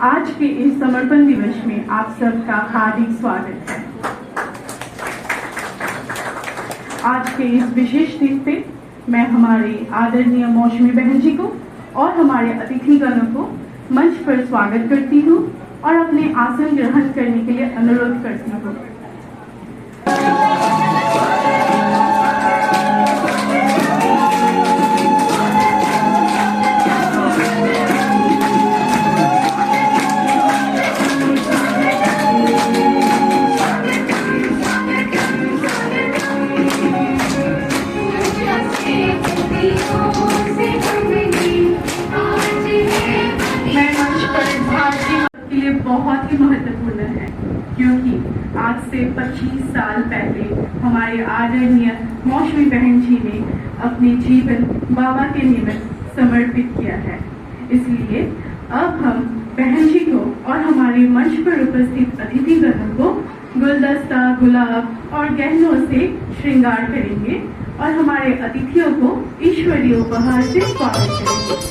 आज के इस समर्पण दिवस में आप सबका हार्दिक स्वागत है। आज के इस विशेष दिन पे मैं हमारे आदरणीय मौसमी बहन जी को और हमारे अतिथिगणों को मंच पर स्वागत करती हूँ और अपने आसन ग्रहण करने के लिए अनुरोध करती हूँ। बहुत ही महत्वपूर्ण है क्योंकि आज से 25 साल पहले हमारे आदरणीय मौसमी बहन जी ने अपने जीवन बाबा के निमित्त समर्पित किया है। इसलिए अब हम बहन जी को और हमारे मंच पर उपस्थित अतिथिगणों को गुलदस्ता, गुलाब और गहनों से श्रृंगार करेंगे और हमारे अतिथियों को ईश्वरीय उपहार से स्वागत करेंगे।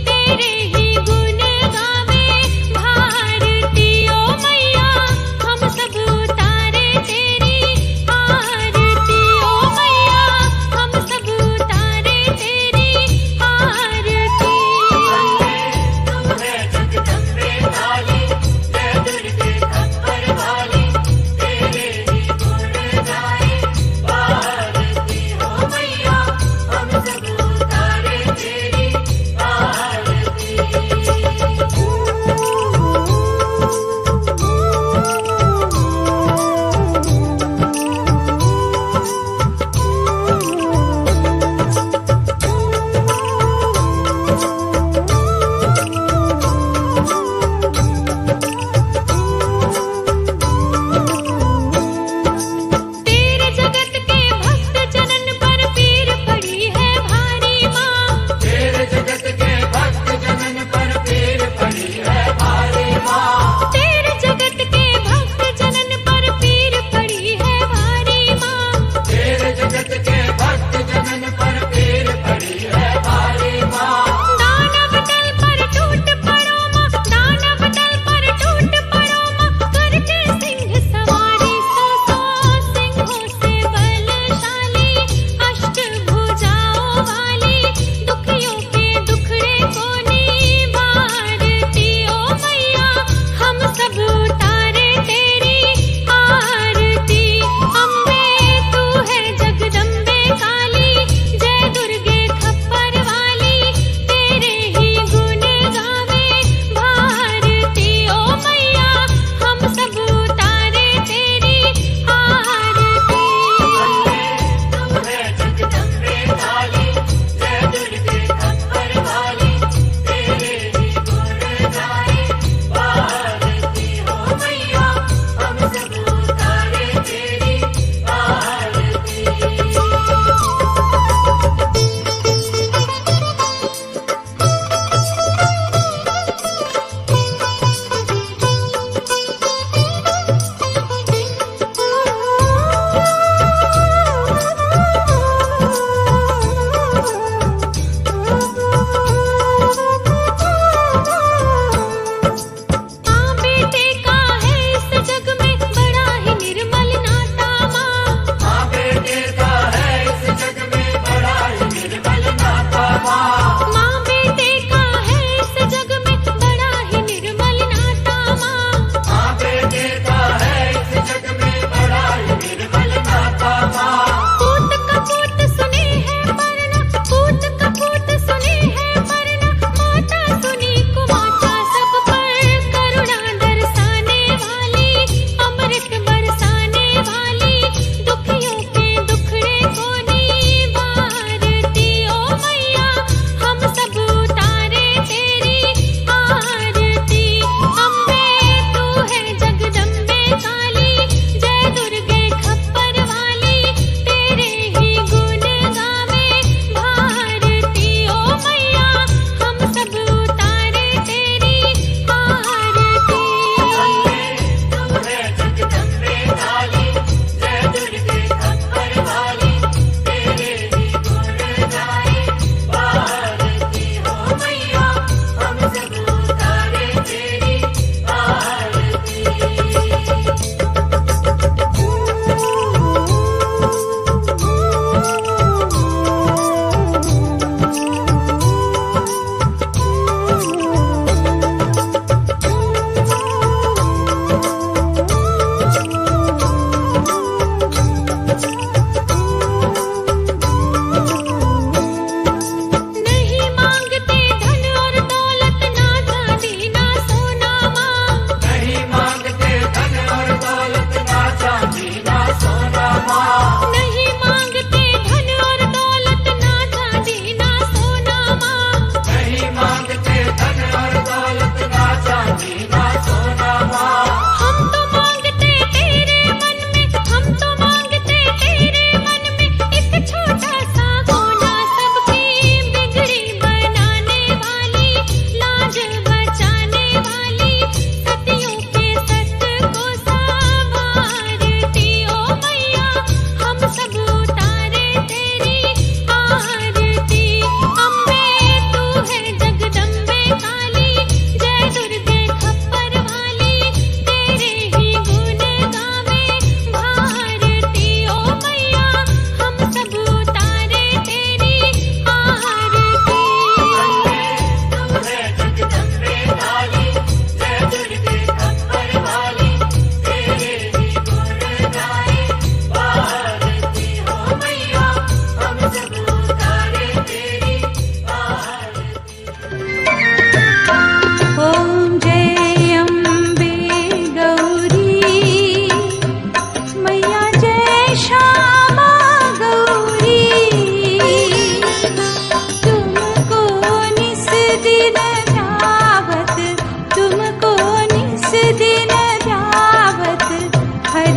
तेरे ही गुण गावे भारती ओ मैया।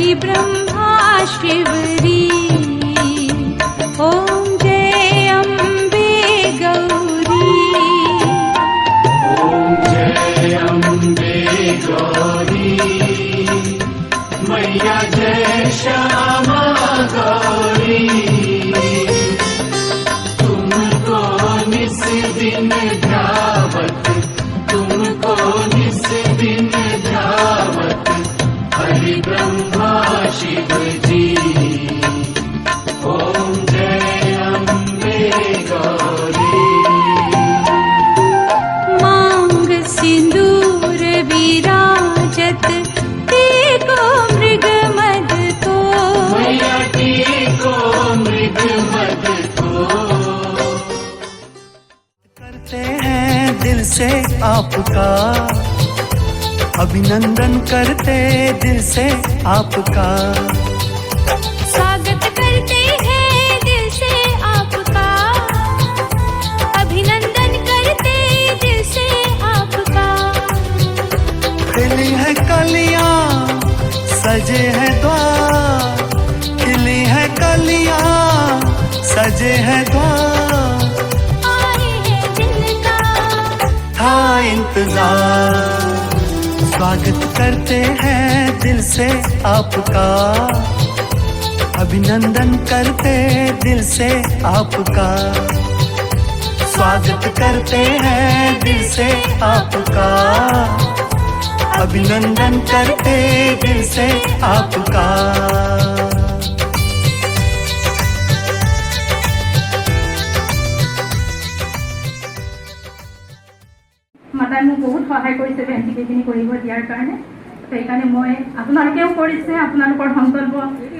हरि ब्रह्मा शिवरी। ओम जय अम्बे गौरी। ओम जय अम्बे गौरी मैया जय श्यामा गौरी। तुमको निस दिन ध्यावत, तुमको निस दिन ध्यावत हरि ब्रह्मा शिव जी। ओम जय अम्बे गौरी। मांग सिंदूर विराजत टीको मृग मद को। मैया टीको मृग मद को। करते हैं दिल से आपका, अभिनंदन करते दिल से आपका। स्वागत करते हैं दिल से आपका, अभिनंदन करते दिल से आपका। खिली है कलियां सजे हैं द्वार, खिली है कलियां सजे हैं द्वार। आए हैं जिनका था इंतजार, स्वागत करते हैं दिल से आपका, अभिनंदन करते दिल से आपका। स्वागत करते हैं दिल से आपका, अभिनंदन करते दिल से आपका। মাতাই মোক বহুত সহায় কৰিছে ভেণ্টিকেইখিনি কৰিব দিয়াৰ কাৰণে। সেইকাৰণে মই আপোনালোকেও কৰিছে, আপোনালোকৰ সংকল্প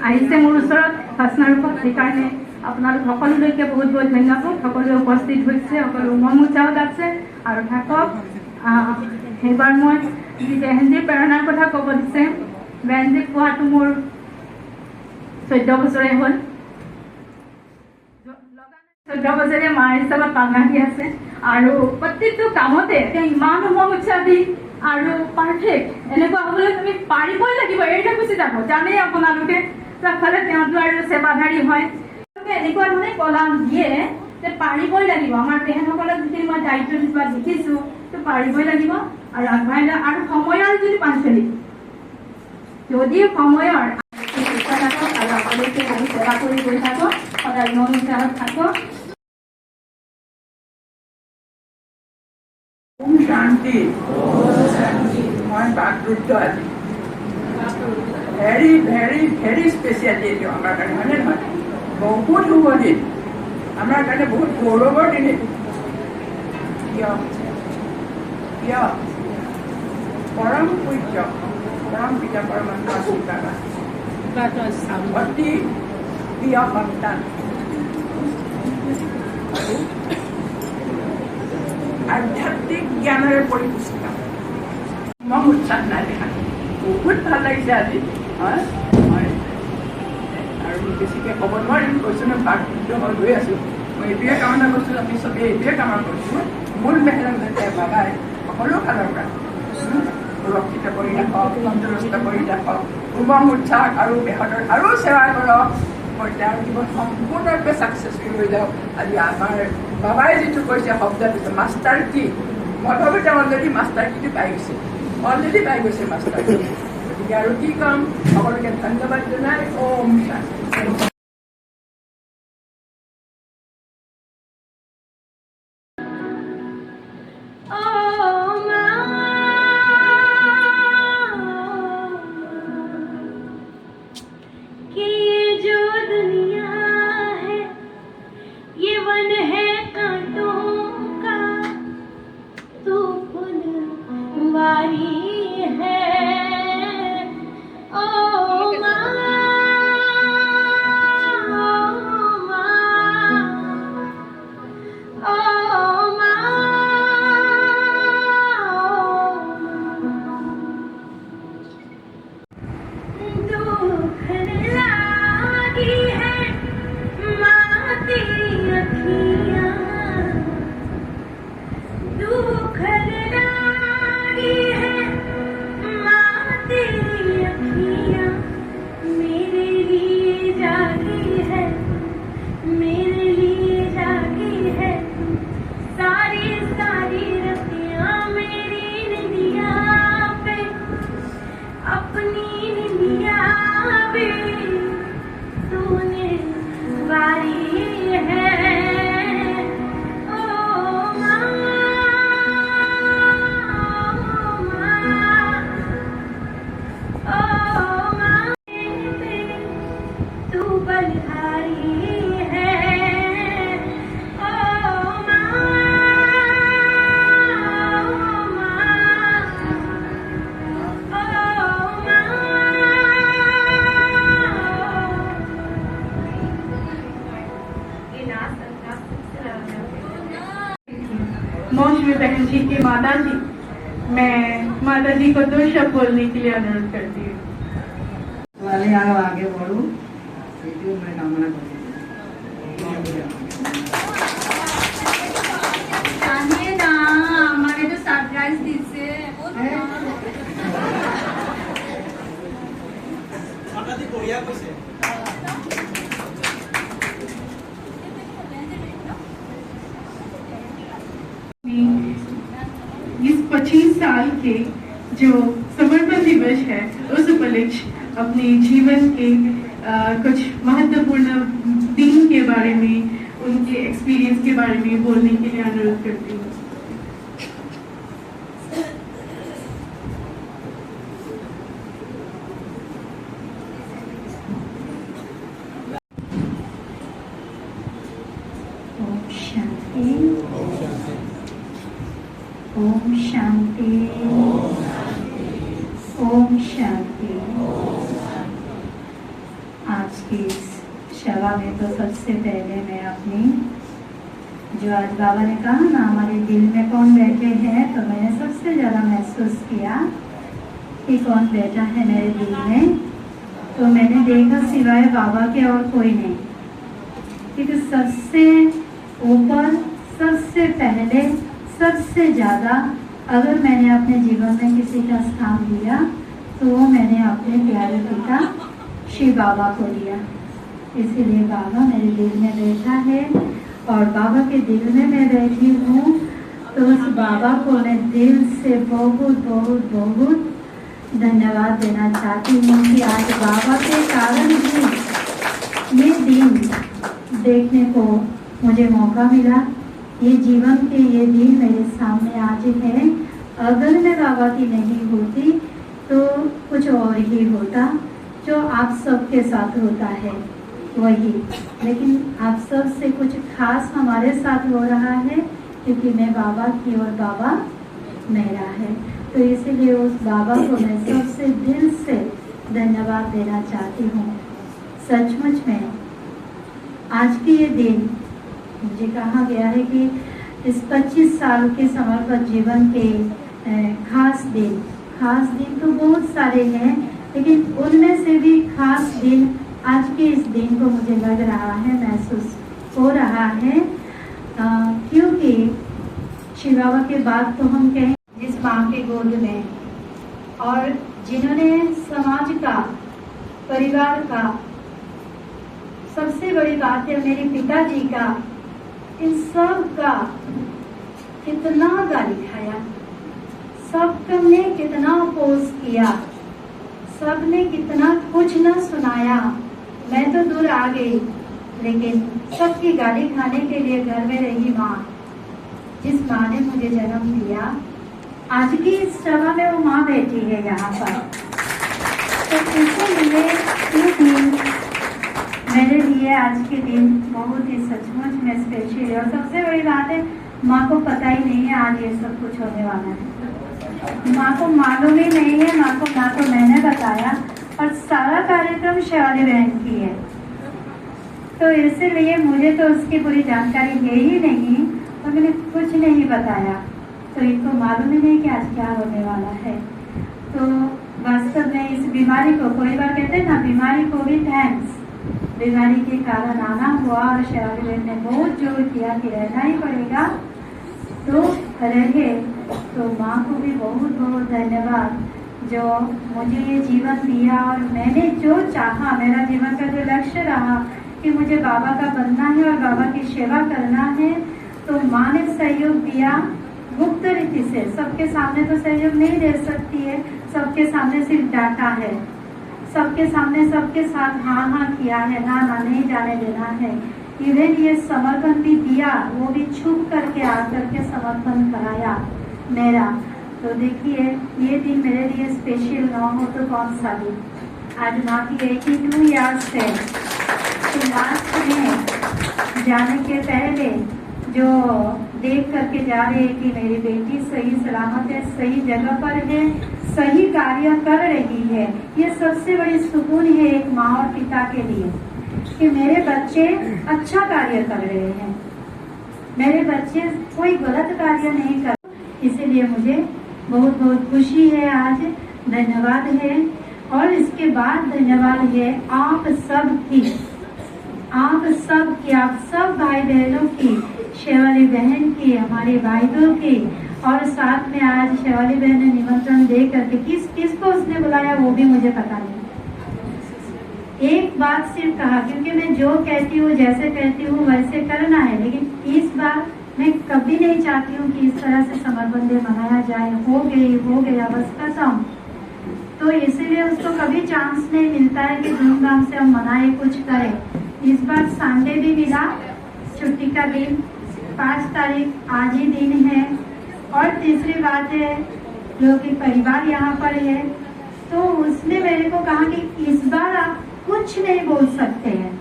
আহিছে মোৰ ওচৰত ভাচনা ৰূপত। সেইকাৰণে আপোনালোক সকলোলৈকে বহুত বহুত ধন্যবাদ। সকলোৱে উপস্থিত হৈছে, সকলো মন উৎসাহত আছে আৰু থাকক। সেইবাৰ মই বেহেনজিৰ প্ৰেৰণাৰ কথা ক'ব দিছে। বেহেনজিক পোৱাটো মোৰ 14 বছৰে হ'ল। 14 বছৰে মা হিচাপত পালনা দি আছে আৰু প্ৰত্যেকটো কামতে তেওঁ ইমান মন উৎসাহ দি আৰু পাৰফেক্ট এনেকুৱা হ'বলৈ তুমি পাৰিবই লাগিব। এৰি গুচি যাব জানেই আপোনালোকে। চবফালে তেওঁতো আৰু সেৱাধাৰী হয়। এনেকুৱা ধৰণে কলা দিয়ে যে পাৰিবই লাগিব। আমাৰ তেহেঁতসকলক যিখিনি মই দায়িত্ব দিছোঁ দেখিছোঁ, তো পাৰিবই লাগিব আৰু আগবঢ়াই যোৱা। আৰু সময়ৰ যদি পাঞ্চলি, যদি সময়ৰ থাকক আৰু আপোনালোকে বহুত সেৱা কৰি গৈ থাকক, সদায় মন উৎসাহত থাকক। ओम शांति। मैं बागरुद्र আজি भेरी भेरी भेरी स्पेशल डे हमारे कारण है ना, बहुत शुभ दिन हमारे कारण, बहुत गौरवर दिन। परम पूज्य परम पिता परमात्मा सीताराम अति प्रिय सन्तान आध्यात्मिक ज्ञानेৰে পৰিপুষ্ট। মই উৎসাহ নাই দেখা, বহুত ভাল লাগিছে আজি। আৰু বেছিকৈ ক'ব নোৱাৰিম, কৈছোঁ ন বাকৃত মই গৈ আছোঁ। মই এইটোৱে কামনা কৰিছোঁ, আমি চবেই এইটোৱে কামনা কৰিছোঁ, মূল মেহনত যাতে বাবাই সকলো ফালৰ পৰা সুৰক্ষিত কৰি ৰাখক, তন্দুৰস্ত কৰি ৰাখক, উমং উৎসাহ আৰু বেহতৰ আৰু সেৱা কৰক। মই তেওঁৰ জীৱন সম্পূৰ্ণৰূপে ছাকচেছফুল হৈ যাওক। আজি আমাৰ বাবাই যিটো কৈছে শব্দটো মাষ্টাৰ কি, মই ভাবোঁ তেওঁ অলৰেডি মাষ্টাৰ কিটো পাই গৈছে, অলৰেডি পাই গৈছে মাষ্টাৰ কি। গতিকে আৰু কি ক'ম, সকলোকে ধন্যবাদ জনাই ওম শান্তি। अपनी निया भी तूने वारी है। ओ माँ, ओ माँ, तू बलिहारी है। ओ माँ, मौसमी बहन जी की माता जी, मैं माता जी को 2 शब्द बोलने के लिए अनुरोध करती हूँ। वाले आओ आगे बढ़ो, सीटों में कामना करूँ। না আমাকে তো সারপ্রাইজ দিচ্ছে। इस 25 साल के जो समर्पण दिवस है उस उपलक्ष्य अपने जीवन के कुछ महत्वपूर्ण दिन के बारे में, उनके एक्सपीरियंस के बारे में बोलने के लिए अनुरोध करती हूँ। ओम शांति, ओम शांति। आज की इस सभा में तो सबसे पहले मैं अपनी, जो आज बाबा ने कहा ना हमारे दिल में कौन बैठे हैं, तो मैंने सबसे ज़्यादा महसूस किया कि कौन बैठा है मेरे दिल में। तो मैंने देखा सिवाय बाबा के और कोई नहीं, क्योंकि सबसे ऊपर, सबसे पहले, सबसे ज़्यादा अगर मैंने अपने जीवन में किसी का स्थान दिया तो वो मैंने अपने प्यारे पिता शिव बाबा को दिया। इसीलिए बाबा मेरे दिल में बैठा है और बाबा के दिल में मैं बैठी हूँ। तो उस बाबा को मैं दिल से बहुत बहुत बहुत धन्यवाद देना चाहती हूँ कि आज बाबा के कारण ही ये दिन देखने को मुझे मौका मिला। ये जीवन के ये दिन मेरे सामने आज है। अगर मैं बाबा की नहीं होती तो कुछ और ही होता, जो आप सबके साथ होता है वही। लेकिन आप सब से कुछ खास हमारे साथ हो रहा है, क्योंकि मैं बाबा की और बाबा मेरा है। तो इसीलिए उस बाबा को मैं सबसे दिल से धन्यवाद देना चाहती हूँ। सचमुच में आज की ये दिन, मुझे कहा गया है कि इस 25 साल के समर्पित जीवन के खास दिन तो बहुत सारे हैं, लेकिन उनमें से भी खास दिन आज के इस दिन को मुझे लग रहा है, महसूस हो रहा है, क्योंकि शिव बाबा के बाद तो हम कहें जिस माँ के गोद में, और जिन्होंने समाज का, परिवार का, सबसे बड़ी बात है मेरे पिताजी का, इन सब का कितना गाली खाया, सबने कितना अपोज किया, सबने कितना कुछ न सुनाया। मैं तो दूर आ गई, लेकिन सबकी गाली खाने के लिए घर में रही माँ, जिस माँ ने मुझे जन्म दिया। आज की इस सभा में वो माँ बैठी है यहाँ पर। तो इसीलिए ये दिन मेरे लिए, आज के दिन बहुत ही सचमुच में स्पेशल है। और सबसे बड़ी बात है, माँ को पता ही नहीं है आज ये सब कुछ होने वाला है। माँ को मालूम ही नहीं है। माँ को मैंने बताया, और सारा कार्यक्रम शिवाली बहन की है, तो इसीलिए मुझे तो उसकी पूरी जानकारी है ही नहीं, और मैंने कुछ नहीं बताया, तो इनको मालूम ही नहीं कि आज क्या होने वाला है। तो वास्तव में इस बीमारी को, कोई बार कहते हैं ना, बीमारी को भी थैंक्स, बीमारी के कारण आना हुआ, और शिवाली बहन ने बहुत जोर किया कि रहना ही पड़ेगा, तो रहे। तो माँ को भी बहुत बहुत धन्यवाद, जो मुझे ये जीवन दिया, और मैंने जो चाहा, मेरा जीवन का जो लक्ष्य रहा कि मुझे बाबा का बनना है और बाबा की सेवा करना है, तो माँ ने सहयोग दिया गुप्त रीति से। सबके सामने तो सहयोग नहीं दे सकती है, सबके सामने सिर्फ डांटा है, सबके सामने सबके साथ हाँ हाँ किया है, ना ना नहीं जाने देना है। इवन ये समर्पण भी दिया, वो भी छुप करके आकर के समर्पण कराया मेरा। तो देखिए ये दिन मेरे लिए स्पेशल ना हो तो कौन सा दिन। आज माँ की 82 ईयर्स है। तो लास्ट में जाने के पहले जो देख करके जा रहे हैं कि मेरी बेटी सही सलामत है, सही जगह पर है, सही कार्य कर रही है, ये सबसे बड़ी सुकून है एक माँ और पिता के लिए कि मेरे बच्चे अच्छा कार्य कर रहे हैं, मेरे बच्चे कोई गलत कार्य नहीं कर। इसीलिए मुझे बहुत बहुत खुशी है आज, धन्यवाद है। और इसके बाद धन्यवाद है आप सब की, आप सब भाई बहनों की, शेवाली बहन की, हमारे भाइयों की। और साथ में आज शेवाली बहन ने निमंत्रण दे करके किसको उसने बुलाया वो भी मुझे पता नहीं। एक बात सिर्फ कहा, क्योंकि मैं जो कहती हूँ जैसे कहती हूँ वैसे करना है, लेकिन इस बार मैं कभी नहीं चाहती हूँ कि इस तरह से समर्पण डे मनाया जाए। हो गया बस खत्म। तो इसीलिए उसको कभी चांस नहीं मिलता है कि धूमधाम से हम मनाए, कुछ करें। इस बार संडे भी मिला, छुट्टी का दिन, 5 तारीख आज ही दिन है। और तीसरी बात है जो कि परिवार यहाँ पर है, तो उसने मेरे को कहा कि इस बार आप कुछ नहीं बोल सकते हैं।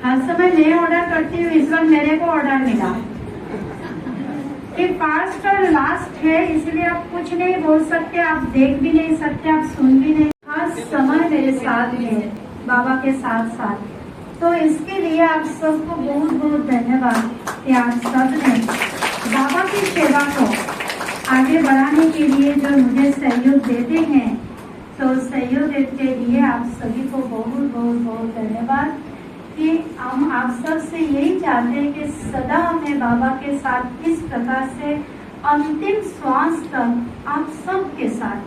हर समय मैं ऑर्डर करती हूँ, इस बार मेरे को ऑर्डर मिला कि फर्स्ट और लास्ट है, इसलिए आप कुछ नहीं बोल सकते, आप देख भी नहीं सकते, आप सुन भी नहीं। हर समय मेरे साथ है, बाबा के साथ साथ। तो इसके लिए आप सबको बहुत बहुत धन्यवाद कि आप सब ने बाबा की सेवा को आगे बढ़ाने के लिए जो मुझे सहयोग देते हैं, तो सहयोग के लिए आप सभी को बहुत बहुत बहुत धन्यवाद। कि हम आप सब से यही चाहते हैं कि सदा हमें बाबा के साथ इस प्रकार से अंतिम श्वास तक आप सब के साथ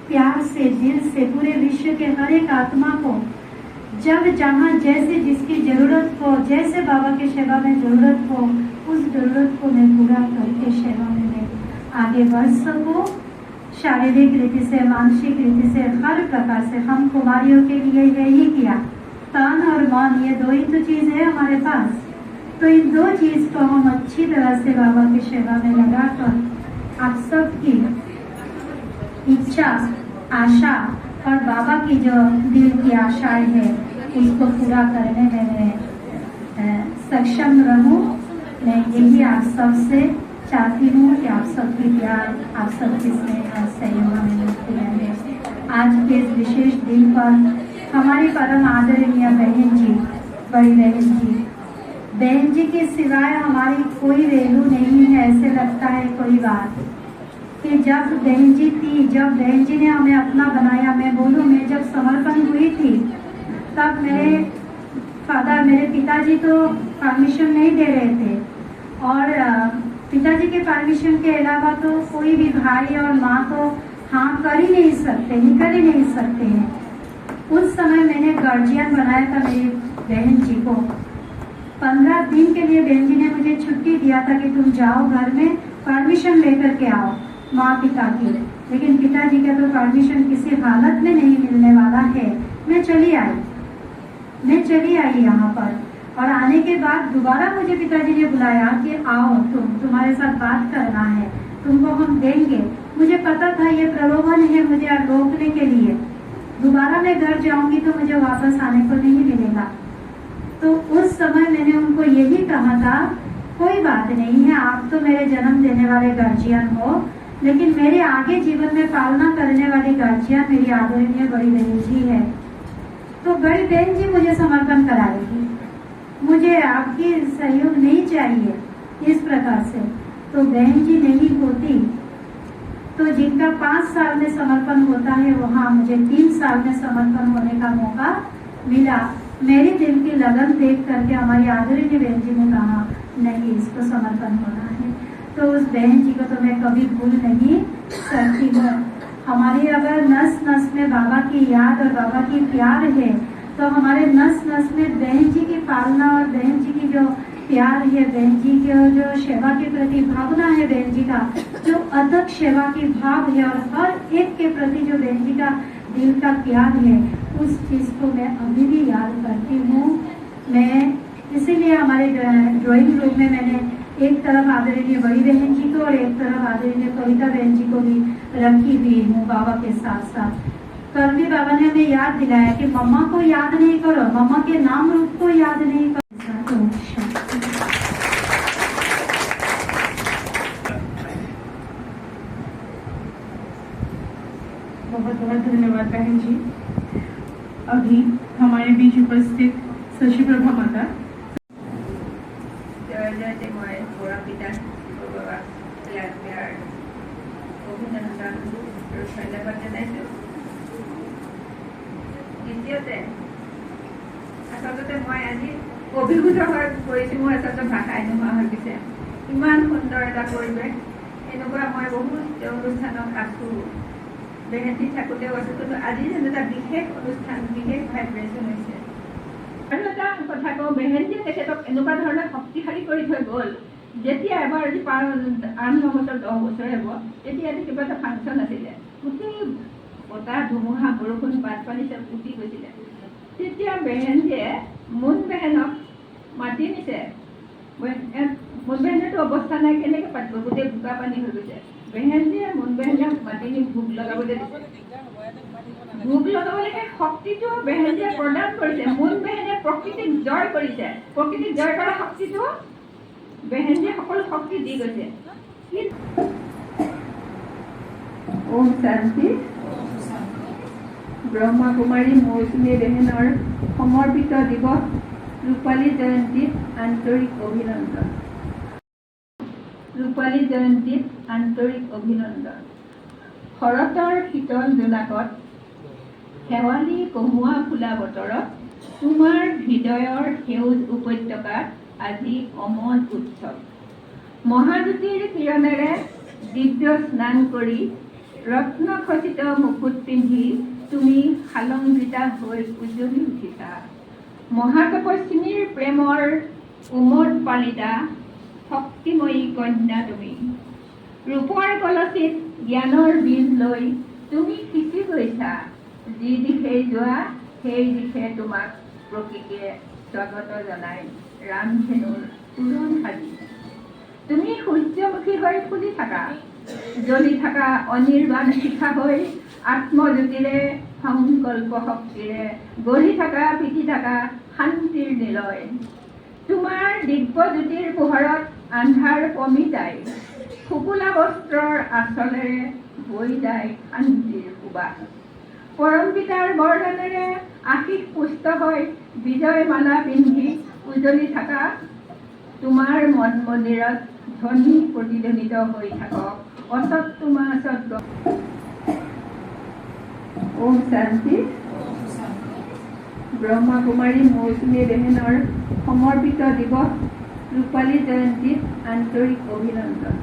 प्यार से, दिल से, पूरे विश्व के हर एक आत्मा को जब जहाँ जैसे जिसकी जरूरत हो, जैसे बाबा के सेवा में जरूरत हो, उस जरूरत को मैं पूरा करके सेवा में मैं आगे बढ़ सकूं। शारीरिक रीति से, मानसिक रीति से, हर प्रकार से। हम कुमारियों के लिए यही किया, तन और मन, ये दो ही तो चीज है हमारे पास। तो इन दो चीज को हम अच्छी तरह से बाबा की सेवा में लगाकर आप सबकी इच्छा, आशा और बाबा की जो दिल की आशाएं है उसको पूरा करने में मैं सक्षम रहूं। मैं यही आप सबसे चाहती हूँ कि आप सबकी प्यार, आप सबकी स्नेह और सहयोग में मिलती रहे। आज के इस विशेष दिन पर हमारी परम आदरणीय बहन जी, बड़ी बहन जी के सिवाय हमारी कोई वैल्यू नहीं है। ऐसे लगता है कोई बात कि जब बहन जी थी, जब बहन जी ने हमें अपना बनाया, मैं बोलूँ मैं जब समर्पण हुई थी तब मेरे फादर, मेरे पिताजी तो परमिशन नहीं दे रहे थे, और पिताजी के परमिशन के अलावा तो कोई भी भाई और माँ तो हाँ कर ही नहीं सकते, निकल ही नहीं सकते हैं। उस समय मैंने गार्जियन बनाया था मेरी बहन जी को। 15 दिन के लिए बहन जी ने मुझे छुट्टी दिया था कि तुम जाओ घर में, परमिशन लेकर के आओ माँ पिता की। लेकिन पिताजी का तो परमिशन किसी हालत में नहीं मिलने वाला है। मैं चली आई यहाँ पर। और आने के बाद दोबारा मुझे पिताजी ने बुलाया कि आओ, तुम्हारे साथ बात करना है, तुमको हम देंगे। मुझे पता था ये प्रलोभन है मुझे रोकने के लिए। दोबारा मैं घर जाऊंगी तो मुझे वापस आने को नहीं मिलेगा। तो उस समय मैंने उनको यही कहा था, कोई बात नहीं है, आप तो मेरे जन्म देने वाले गार्जियन हो, लेकिन मेरे आगे जीवन में पालना करने वाली गार्जियन मेरी आदरणीय बड़ी बहन जी है। तो बड़ी बहन जी मुझे समर्पण कराएगी, मुझे आपकी सहयोग नहीं चाहिए इस प्रकार से। तो बहन जी नहीं होती तो जिनका 5 साल में समर्पण होता है, वहाँ मुझे 3 साल में समर्पण होने का मौका मिला। मेरी दिल की लगन देख करके हमारी आदरणीय बहन जी ने कहा नहीं, इसको समर्पण होना है। तो उस बहन जी को तो मैं कभी भूल नहीं सकती हूँ। हमारी अगर नस नस में बाबा की याद और बाबा की प्यार है, तो हमारे नस नस में बहन जी की पालना और बहन जी की जो प्यार है बहन जी की और जो सेवा के प्रति भावना है बहन जी का, जो अथक सेवा की भाव है और हर एक के प्रति जो बहन जी का दिल का प्यार है, उस चीज को मैं अभी भी याद करती हूँ। मैं इसीलिए हमारे ड्राइंग रूम में मैंने एक तरफ आदरणीय बड़ी बहन जी को और एक तरफ आदरणीय कविता बहन जी को भी रखी हुई हूँ बाबा के साथ साथ। कल भी बाबा ने हमें याद दिलाया कि मम्मा को याद नहीं करो, मम्मा के नाम रूप को याद नहीं करो। बहुत बहुत धन्यवाद बहन जी। अभी हमारे बीच उपस्थित शशि प्रभा माता। মই বৰা পিতা বাবা ইয়াৰ অভিনন্দন আৰু ধন্যবাদ জনাইছোঁ। দ্বিতীয়তে আচলতে মই আজি অভিভূত হৈ পৰিছোঁ। মোৰ আচলতে ভাষাই নোহোৱা হৈ গৈছে। ইমান সুন্দৰ এটা পৰিৱেশ, এনেকুৱা মই বহুত অনুষ্ঠানত আছোঁ, বেহেতি থাকোঁতেও আছোঁ, কিন্তু আজি যেন এটা বিশেষ অনুষ্ঠান, বিশেষ ভাইব্ৰেশ্যন হৈছে। আৰু এটা কথা কওঁ, বেহেন্দিয়ে তেখেতক এনেকুৱা ধৰণে শক্তিশালী কৰি থৈ গ'ল, যেতিয়া এবাৰ আজি 8-9 বছৰ 10 বছৰ হ'ব, তেতিয়া কিবা এটা ফাংচন আছিলে, গোটেই বতাহ ধুমুহা বৰষুণ বানপানী চব উঠি গৈছিলে। তেতিয়া বেহেন্দিয়ে মুন বেহেনক মাতি নিছে। মুন বেহেনেতো অৱস্থা নাই, কেনেকৈ পাতিব, গোটেই বোকা পানী হৈ গৈছে। বেহেন্দিয়ে মুন বেহেনক মাতি নি ভোগ লগাবলৈ দিছে। ভোগ লগাবলৈকে শক্তিটো বেহেন্দিয়ে প্ৰদান কৰিছে। মুন বেহেনে প্ৰকৃতিক জয় কৰিছে। প্ৰকৃতিক জয় কৰা শক্তিটো বেহেন্দিয়ে সকলো শক্তি দি গৈছে। ওম শান্তি। ব্ৰহ্মকুমাৰী মৌচুমী বেহেনৰ সমৰ্পিত দিৱস ৰূপালী জয়ন্তীত আন্তৰিক অভিনন্দন। ৰূপালী জয়ন্তীত আন্তৰিক অভিনন্দন। শৰতৰ শীতল জোনাকত, শেৱালি কহুৱা ফুলা বতৰত, তোমাৰ হৃদয়ৰ সেউজ উপত্যকাত আজি অমল উৎসৱ। মহাজ্যোতিৰ কিৰণেৰে দিব্য স্নান কৰি, ৰত্নখচিত মুকুট পিন্ধি তুমি শালংকৃতা হৈ উজ্বলি উঠিছা। মহাতপস্বিনীৰ প্ৰেমৰ উমদ পালিতা শক্তিময়ী কন্যা তুমি। ৰূপৰ কলচীত জ্ঞানৰ বীজ লৈ তুমি সিঁচি গৈছা। যি দিশে যোৱা সেই দিশে তোমাক প্ৰকৃতিয়ে স্বাগত জনাই ৰামধেনুৰ তোৰণ সাজি। তুমি সূৰ্যমুখী হৈ ফুলি থাকা, জ্বলি থকা অনিৰ্বাণ শিখা হৈ, আত্মজ্যোতিৰে সংকল্প শক্তিৰে গঢ়ি থকা পিটি থকা শান্তিৰ নিলয়। তোমাৰ দিব্যজ্যোতিৰ পোহৰত আন্ধাৰ কমি যায়। শুকুলা বস্ত্ৰৰ আঁচলেৰে বৈ যায় শান্তিৰ সুবাস। পৰম পিতাৰ বৰদানেৰে আশীষ পুষ্ট হৈ বিজয় মালা পিন্ধি উজলি থকা তোমাৰ মন মন্দিৰত ধ্বনি প্ৰতিধ্বনিত হৈ থাকক অসৎ তোমাৰ সৎ। ওম শান্তি। ব্ৰহ্মকুমাৰী মৌচুমী বেহেনৰ সমৰ্পিত দিৱস ৰূপালী জয়ন্তীত আন্তৰিক অভিনন্দন।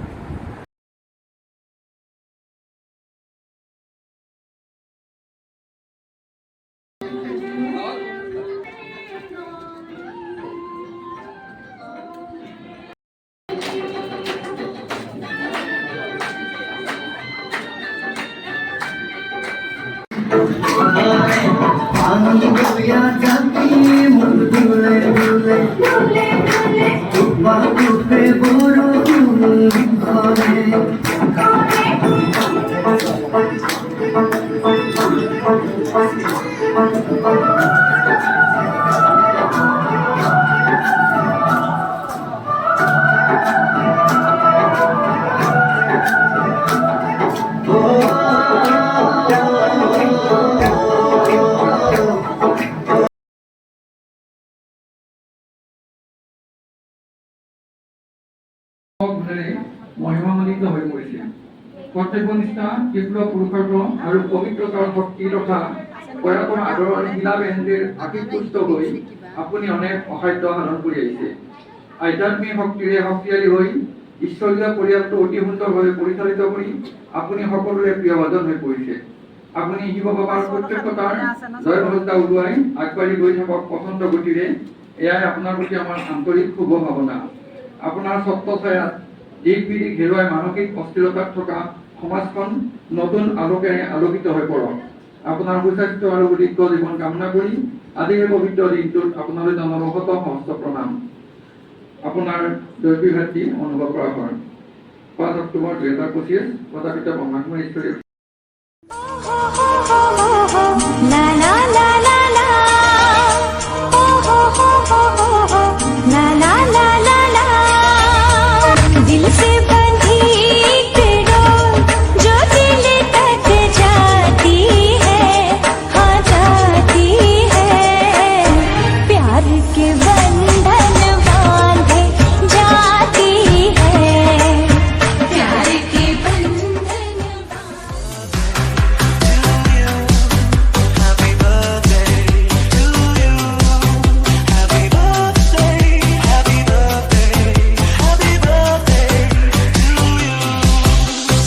মহিমামণ্ডিত হৈ পৰিছে। কৰ্তব্যনিষ্ঠা, তীব্ৰ পুৰুষাৰ্থ আৰু পবিত্ৰতাৰ শক্তি তথা প্ৰয়াসৰ আদৰণি লীলা বেহেন্দিৰ আশীষ পুষ্ট হৈ আপুনি অনেক অসাধ্য সাধন কৰি আহিছে। আধ্যাত্মিক শক্তিৰে শক্তিশালী হৈ ঈশ্বৰীয় পৰিয়ালটো অতি সুন্দৰভাৱে পৰিচালিত কৰি আপুনি সকলোৰে প্ৰিয়ভাজন হৈ পৰিছে। আপুনি শিৱ বাবাৰ প্ৰত্যক্ষতাৰ জয়ঘোষা ওলোৱাই আগবাঢ়ি গৈ থাকক পচন্দ গতিৰে। এয়াই আপোনাৰ প্ৰতি আমাৰ আন্তৰিক শুভকামনা। আপোনাৰ ছত্ৰছায়াত দিক বিদিক হেৰুৱাই মানসিক অস্থিৰতাত থকা সমাজখন নতুন আলোকেৰে আলোকিত হৈ পৰক। আপোনাৰ সুস্বাস্থ্য আৰু দীৰ্ঘ জীৱন কামনা কৰি আজিৰ এই পবিত্ৰ দিনটোত আপোনালৈ জনালো শত সহস্ৰ প্ৰণাম। আপোনাৰ দৈৱী ভাতৃ অনুভৱ কৰা হয়। 5 অক্টোবৰ 2025 পদাপিত ব্ৰহ্মাকুমাৰী ঈশ্বৰী La la la la la, oh ho ho ho ho ho, la la la la la, दिल से बंधी डोर जो दिल तक जाती है, हाँ जाती है, प्यार के बंधन बांधे जाती है, प्यार के बंधन Happy birthday to you. Happy birthday, happy birthday, happy birthday to you.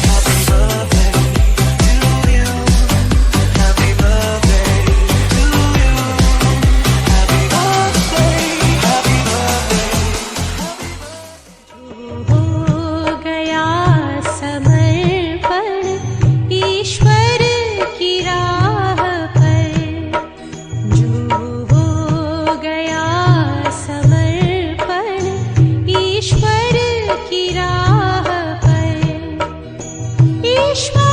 Happy birthday to you. Happy birthday to you. Happy birthday, happy birthday. हो गया समर्पण ईश्वर की राह पर, जो हो गया समर्पण ईश्वर की राह पर, ईश्वर